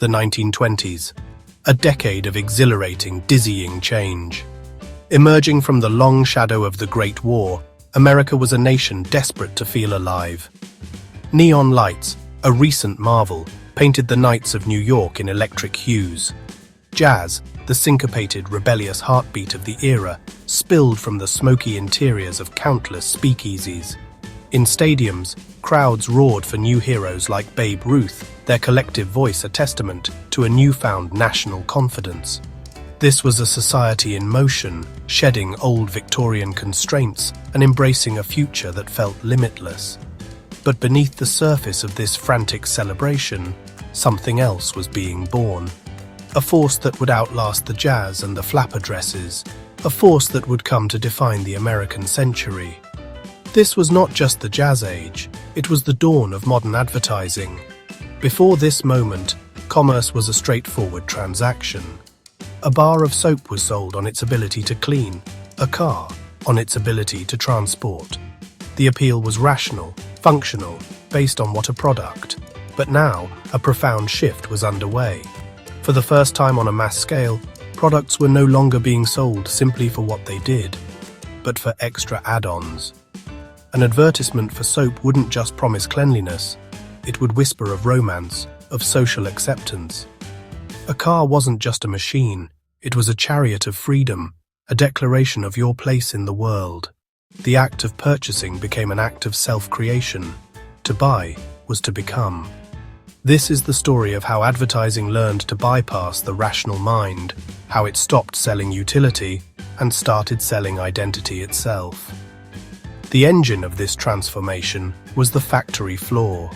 The 1920s, a decade of exhilarating, dizzying change. Emerging from the long shadow of the Great War, America was a nation desperate to feel alive. Neon lights, a recent marvel, painted the nights of New York in electric hues. Jazz, the syncopated, rebellious heartbeat of the era, spilled from the smoky interiors of countless speakeasies. In stadiums, crowds roared for new heroes like Babe Ruth, their collective voice a testament to a newfound national confidence. This was a society in motion, shedding old Victorian constraints and embracing a future that felt limitless. But beneath the surface of this frantic celebration, something else was being born. A force that would outlast the jazz and the flapper dresses, a force that would come to define the American century. This was not just the jazz age, it was the dawn of modern advertising. Before this moment, commerce was a straightforward transaction. A bar of soap was sold on its ability to clean, a car on its ability to transport. The appeal was rational, functional, based on what a product. But now, a profound shift was underway. For the first time on a mass scale, products were no longer being sold simply for what they did, but for extra add-ons. An advertisement for soap wouldn't just promise cleanliness, it would whisper of romance, of social acceptance. A car wasn't just a machine, it was a chariot of freedom, a declaration of your place in the world. The act of purchasing became an act of self-creation. To buy was to become. This is the story of how advertising learned to bypass the rational mind, how it stopped selling utility and started selling identity itself. The engine of this transformation was the factory floor.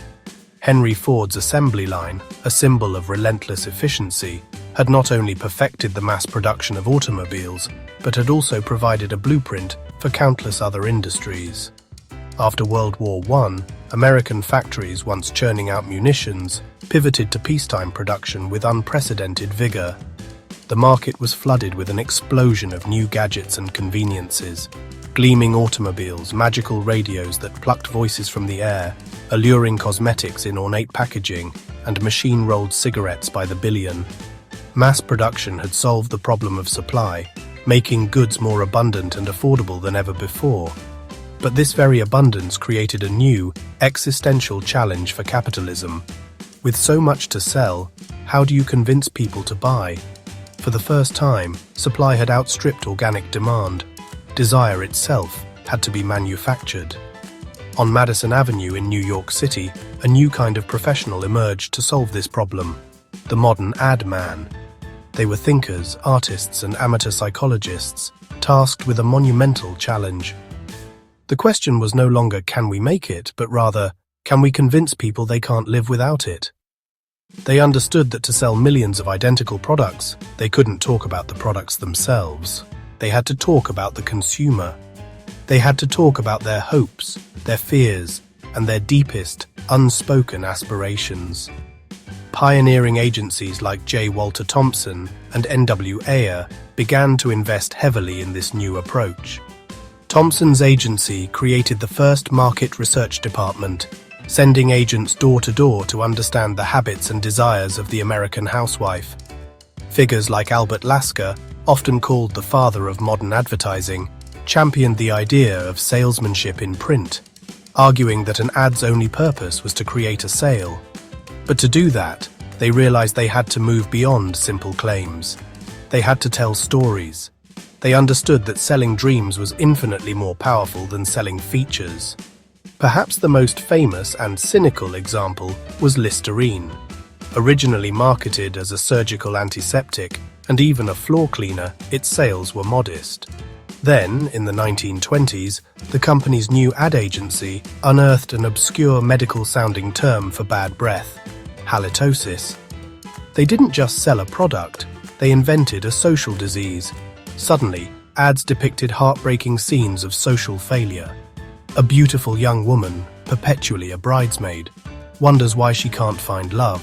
Henry Ford's assembly line, a symbol of relentless efficiency, had not only perfected the mass production of automobiles, but had also provided a blueprint for countless other industries. After World War I, American factories, once churning out munitions, pivoted to peacetime production with unprecedented vigor. The market was flooded with an explosion of new gadgets and conveniences. Gleaming automobiles, magical radios that plucked voices from the air, alluring cosmetics in ornate packaging, and machine-rolled cigarettes by the billion. Mass production had solved the problem of supply, making goods more abundant and affordable than ever before. But this very abundance created a new, existential challenge for capitalism. With so much to sell, how do you convince people to buy? For the first time, supply had outstripped organic demand. Desire itself had to be manufactured. On Madison Avenue in New York City, a new kind of professional emerged to solve this problem: the modern ad man. They were thinkers, artists, and amateur psychologists, tasked with a monumental challenge. The question was no longer can we make it, but rather, can we convince people they can't live without it? They understood that to sell millions of identical products, they couldn't talk about the products themselves. They had to talk about the consumer. They had to talk about their hopes, their fears, and their deepest, unspoken aspirations. Pioneering agencies like J. Walter Thompson and N.W. Ayer began to invest heavily in this new approach. Thompson's agency created the first market research department, sending agents door to door to understand the habits and desires of the American housewife. Figures like Albert Lasker, often called the father of modern advertising, championed the idea of salesmanship in print, arguing that an ad's only purpose was to create a sale. But to do that, they realized they had to move beyond simple claims. They had to tell stories. They understood that selling dreams was infinitely more powerful than selling features. Perhaps the most famous and cynical example was Listerine. Originally marketed as a surgical antiseptic and even a floor cleaner, its sales were modest. Then, in the 1920s, the company's new ad agency unearthed an obscure medical-sounding term for bad breath: halitosis. They didn't just sell a product, they invented a social disease. Suddenly, ads depicted heartbreaking scenes of social failure. A beautiful young woman, perpetually a bridesmaid, wonders why she can't find love.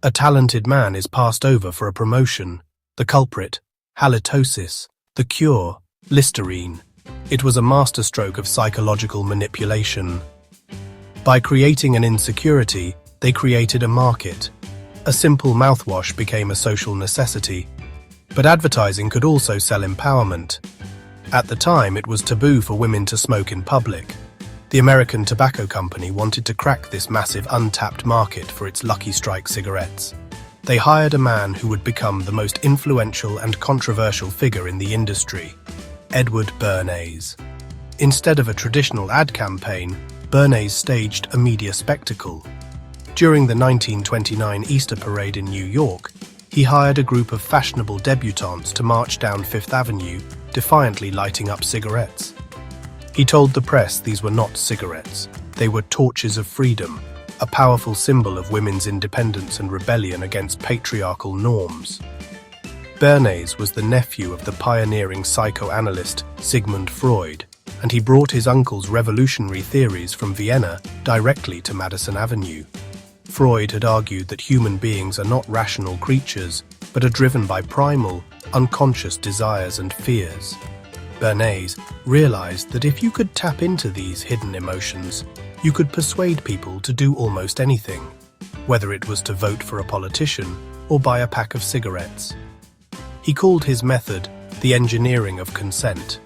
A talented man is passed over for a promotion. The culprit, halitosis. The cure, Listerine. It was a masterstroke of psychological manipulation. By creating an insecurity, they created a market. A simple mouthwash became a social necessity. But advertising could also sell empowerment. At the time, it was taboo for women to smoke in public. The American Tobacco Company wanted to crack this massive untapped market for its Lucky Strike cigarettes. They hired a man who would become the most influential and controversial figure in the industry, Edward Bernays. Instead of a traditional ad campaign, Bernays staged a media spectacle. During the 1929 Easter Parade in New York, he hired a group of fashionable debutantes to march down Fifth Avenue, defiantly lighting up cigarettes. He told the press these were not cigarettes, they were torches of freedom, a powerful symbol of women's independence and rebellion against patriarchal norms. Bernays was the nephew of the pioneering psychoanalyst Sigmund Freud, and he brought his uncle's revolutionary theories from Vienna directly to Madison Avenue. Freud had argued that human beings are not rational creatures, but are driven by primal, unconscious desires and fears. Bernays realized that if you could tap into these hidden emotions, you could persuade people to do almost anything, whether it was to vote for a politician or buy a pack of cigarettes. He called his method the engineering of consent.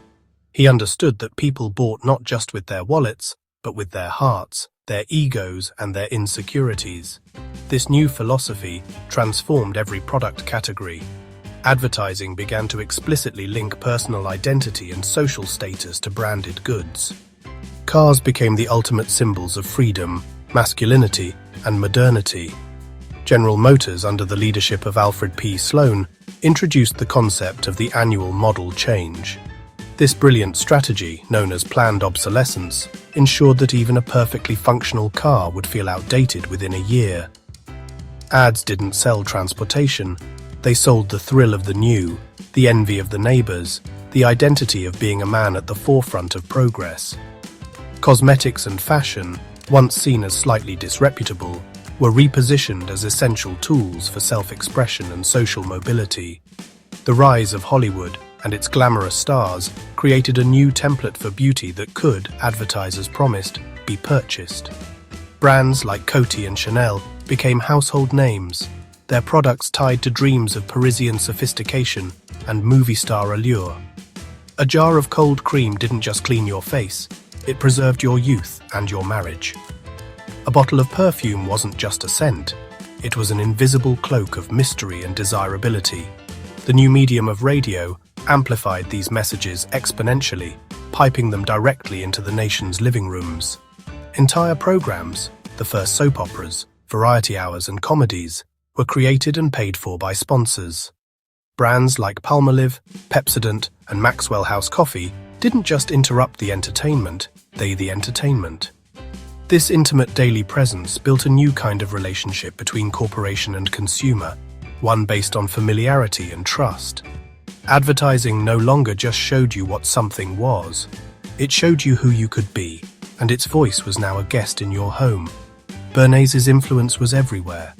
He understood that people bought not just with their wallets, but with their hearts, their egos, and their insecurities. This new philosophy transformed every product category. Advertising began to explicitly link personal identity and social status to branded goods. Cars became the ultimate symbols of freedom, masculinity, and modernity. General Motors, under the leadership of Alfred P. Sloan, introduced the concept of the annual model change. This brilliant strategy, known as planned obsolescence, ensured that even a perfectly functional car would feel outdated within a year. Ads didn't sell transportation, they sold the thrill of the new, the envy of the neighbors, the identity of being a man at the forefront of progress. Cosmetics and fashion, once seen as slightly disreputable, were repositioned as essential tools for self-expression and social mobility. The rise of Hollywood and its glamorous stars created a new template for beauty that could, advertisers promised, be purchased. Brands like Coty and Chanel became household names, their products tied to dreams of Parisian sophistication and movie star allure. A jar of cold cream didn't just clean your face, it preserved your youth and your marriage. A bottle of perfume wasn't just a scent, it was an invisible cloak of mystery and desirability. The new medium of radio amplified these messages exponentially, piping them directly into the nation's living rooms. Entire programs, the first soap operas, variety hours and comedies, were created and paid for by sponsors. Brands like Palmolive, Pepsodent, and Maxwell House Coffee didn't just interrupt the entertainment, they the entertainment. This intimate daily presence built a new kind of relationship between corporation and consumer, one based on familiarity and trust. Advertising no longer just showed you what something was, it showed you who you could be, and its voice was now a guest in your home. Bernays' influence was everywhere.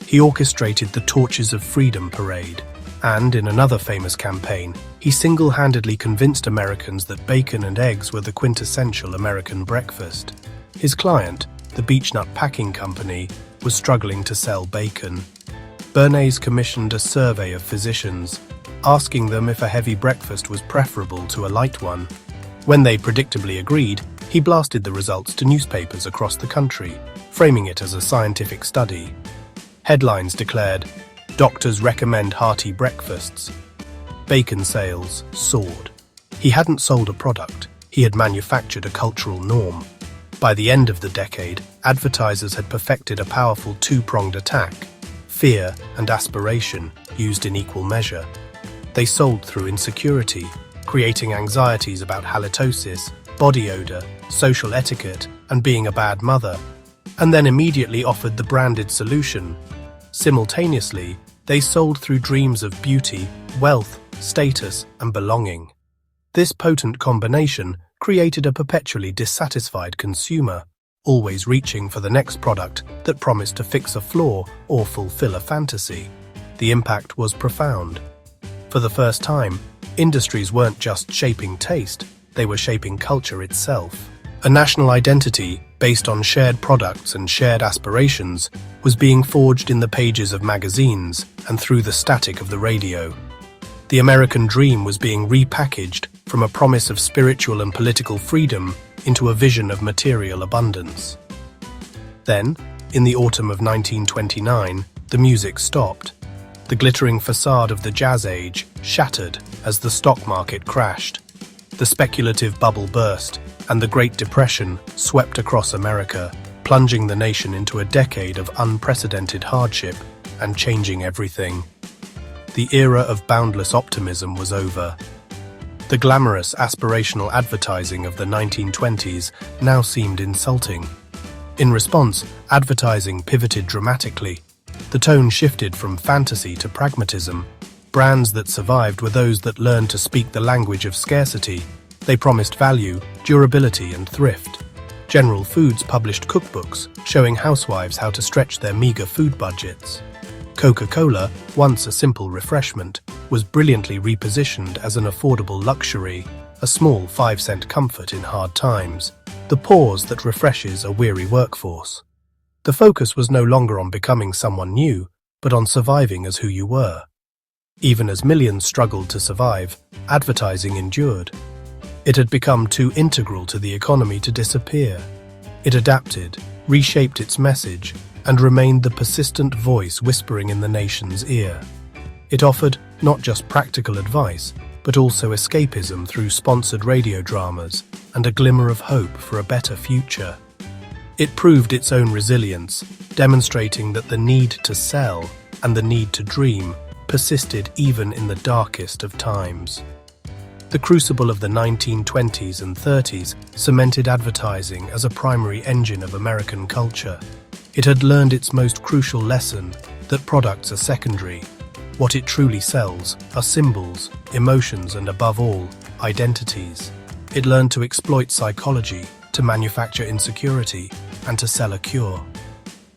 He orchestrated the Torches of Freedom parade, and in another famous campaign, he single-handedly convinced Americans that bacon and eggs were the quintessential American breakfast. His client, the Beechnut Packing Company, was struggling to sell bacon. Bernays commissioned a survey of physicians, asking them if a heavy breakfast was preferable to a light one. When they predictably agreed, he blasted the results to newspapers across the country, framing it as a scientific study. Headlines declared, "Doctors recommend hearty breakfasts." Bacon sales soared. He hadn't sold a product, he had manufactured a cultural norm. By the end of the decade, advertisers had perfected a powerful two-pronged attack, fear and aspiration, used in equal measure. They sold through insecurity, creating anxieties about halitosis, body odor, social etiquette, and being a bad mother, and then immediately offered the branded solution. Simultaneously, they sold through dreams of beauty, wealth, status, and belonging. This potent combination created a perpetually dissatisfied consumer, always reaching for the next product that promised to fix a flaw or fulfill a fantasy. The impact was profound. For the first time, industries weren't just shaping taste, they were shaping culture itself. A national identity based on shared products and shared aspirations, was being forged in the pages of magazines and through the static of the radio. The American dream was being repackaged from a promise of spiritual and political freedom into a vision of material abundance. Then, in the autumn of 1929, the music stopped. The glittering facade of the Jazz Age shattered as the stock market crashed. The speculative bubble burst, and the Great Depression swept across America, plunging the nation into a decade of unprecedented hardship and changing everything. The era of boundless optimism was over. The glamorous, aspirational advertising of the 1920s now seemed insulting. In response, advertising pivoted dramatically. The tone shifted from fantasy to pragmatism. Brands that survived were those that learned to speak the language of scarcity. They promised value, durability, and thrift. General Foods published cookbooks showing housewives how to stretch their meager food budgets. Coca-Cola, once a simple refreshment, was brilliantly repositioned as an affordable luxury, a small 5-cent comfort in hard times, the pause that refreshes a weary workforce. The focus was no longer on becoming someone new, but on surviving as who you were. Even as millions struggled to survive, advertising endured. It had become too integral to the economy to disappear. It adapted, reshaped its message, and remained the persistent voice whispering in the nation's ear. It offered not just practical advice, but also escapism through sponsored radio dramas and a glimmer of hope for a better future. It proved its own resilience, demonstrating that the need to sell and the need to dream persisted even in the darkest of times. The crucible of the 1920s and 30s cemented advertising as a primary engine of American culture. It had learned its most crucial lesson, that products are secondary. What it truly sells are symbols, emotions, and above all, identities. It learned to exploit psychology, to manufacture insecurity, and to sell a cure.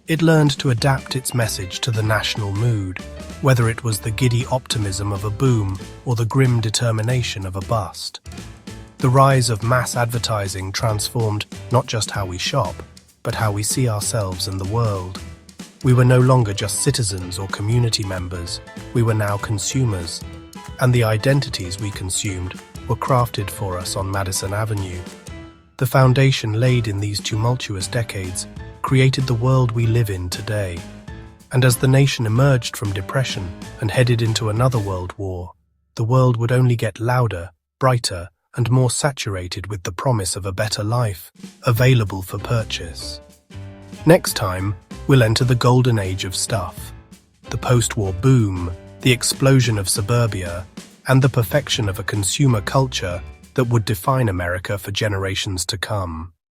It learned to adapt its message to the national mood, whether it was the giddy optimism of a boom or the grim determination of a bust. The rise of mass advertising transformed not just how we shop, but how we see ourselves and the world. We were no longer just citizens or community members, we were now consumers, and the identities we consumed were crafted for us on Madison Avenue. The foundation laid in these tumultuous decades created the world we live in today. And as the nation emerged from depression and headed into another world war, the world would only get louder, brighter, and more saturated with the promise of a better life, available for purchase. Next time, we'll enter the golden age of stuff. The post-war boom, the explosion of suburbia, and the perfection of a consumer culture that would define America for generations to come.